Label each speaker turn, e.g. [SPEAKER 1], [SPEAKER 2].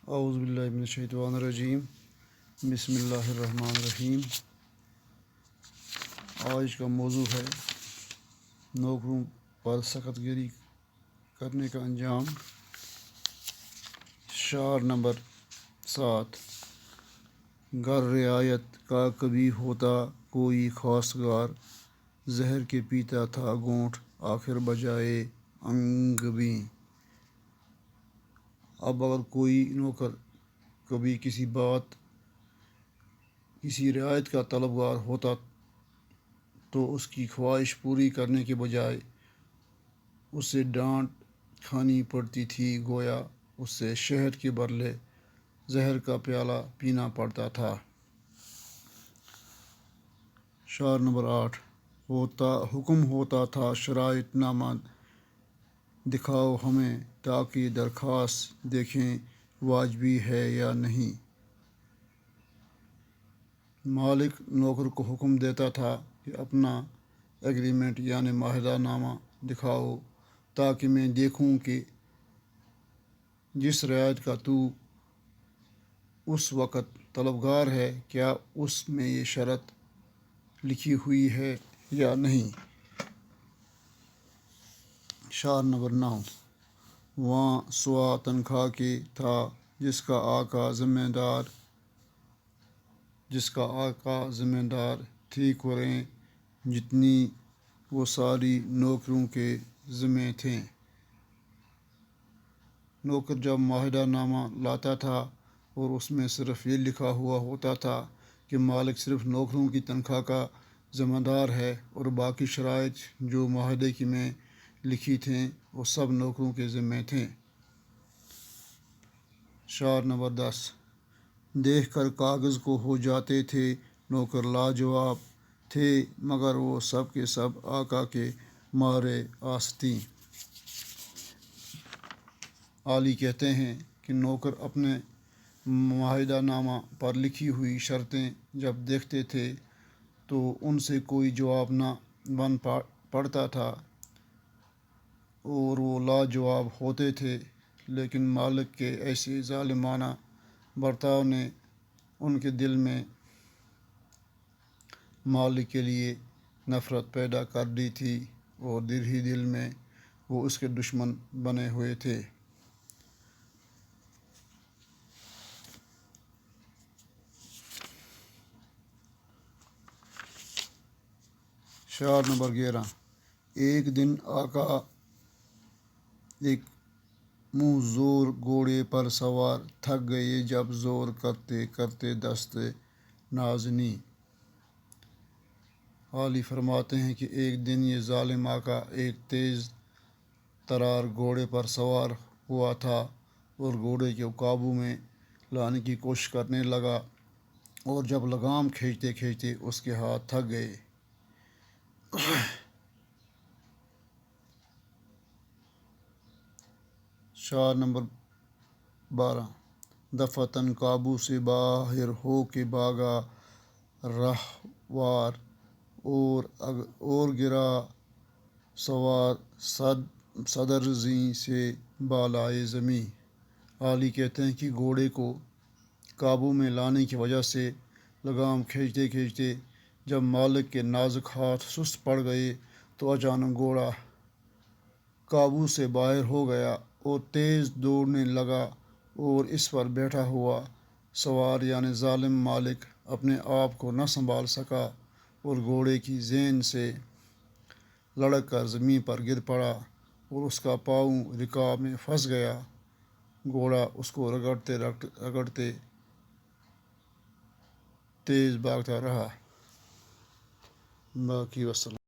[SPEAKER 1] اعوذ باللہ من الشیطان الرجیم، بسم اللہ الرحمن الرحیم۔ آج کا موضوع ہے نوکروں پر سخت گیری کرنے کا انجام۔ شعر نمبر 7۔ گر رعایت کا کبھی ہوتا کوئی خواستگار، زہر کے پیتا تھا گھونٹ آخر بجائے انگبیں۔ اب اگر کوئی نوکر کبھی کسی رعایت کا طلبگار ہوتا تو اس کی خواہش پوری کرنے کے بجائے اسے ڈانٹ کھانی پڑتی تھی، گویا اس سے شہد کے بدلے زہر کا پیالہ پینا پڑتا تھا۔ شعر نمبر 8۔ حکم ہوتا تھا شرائط نامہ دکھاؤ ہمیں، تاکہ درخواست دیکھیں واجبی ہے یا نہیں۔ مالک نوکر کو حکم دیتا تھا کہ اپنا ایگریمنٹ یعنی معاہدہ نامہ دکھاؤ، تاکہ میں دیکھوں کہ جس رعایت کا تو اس وقت طلبگار ہے، کیا اس میں یہ شرط لکھی ہوئی ہے یا نہیں۔ شعر نمبر 9۔ وہاں سوا تنخواہ کے تھا جس کا آقا ذمہ دار تھی کریں، جتنی وہ ساری نوکروں کے ذمے تھیں۔ نوکر جب معاہدہ نامہ لاتا تھا اور اس میں صرف یہ لکھا ہوا ہوتا تھا کہ مالک صرف نوکروں کی تنخواہ کا ذمہ دار ہے، اور باقی شرائط جو معاہدے میں لکھی تھیں وہ سب نوکروں کے ذمے تھیں۔ شعر نمبر 10۔ دیکھ کر کاغذ کو ہو جاتے تھے نوکر لاجواب، تھے مگر وہ سب کے سب آقا کے مارے آستین۔ عالی کہتے ہیں کہ نوکر اپنے معاہدہ نامہ پر لکھی ہوئی شرطیں جب دیکھتے تھے تو ان سے کوئی جواب نہ بن پڑتا تھا اور وہ لاجواب ہوتے تھے، لیکن مالک کے ایسے ظالمانہ برتاؤ نے ان کے دل میں مالک کے لیے نفرت پیدا کر دی تھی اور دل ہی دل میں وہ اس کے دشمن بنے ہوئے تھے۔ شعر نمبر 11۔ ایک دن آقا ایک منہ زور گھوڑے پر سوار، تھک گئے جب زور کرتے کرتے دست نازنیں۔ عالی فرماتے ہیں کہ ایک دن یہ ظالم آقا ایک تیز ترار گھوڑے پر سوار ہوا تھا اور گھوڑے کو قابو میں لانے کی کوشش کرنے لگا، اور جب لگام کھینچتے کھینچتے اس کے ہاتھ تھک گئے۔ شعر نمبر 12۔ دفعتاً قابو سے باہر ہو کے بھاگا رہوار، اور گرا سوار صدر زیں سے بالائے زمیں۔ عالی کہتے ہیں کہ گھوڑے کو قابو میں لانے کی وجہ سے لگام کھینچتے کھینچتے جب مالک کے نازک ہاتھ سست پڑ گئے تو اچانک گھوڑا قابو سے باہر ہو گیا اور تیز دوڑنے لگا، اور اس پر بیٹھا ہوا سوار یعنی ظالم مالک اپنے آپ کو نہ سنبھال سکا اور گھوڑے کی زین سے لڑک کر زمین پر گر پڑا اور اس کا پاؤں رکاب میں پھنس گیا۔ گھوڑا اس کو رگڑتے رگڑتے تیز بھاگتا رہا۔ باقی وسلام۔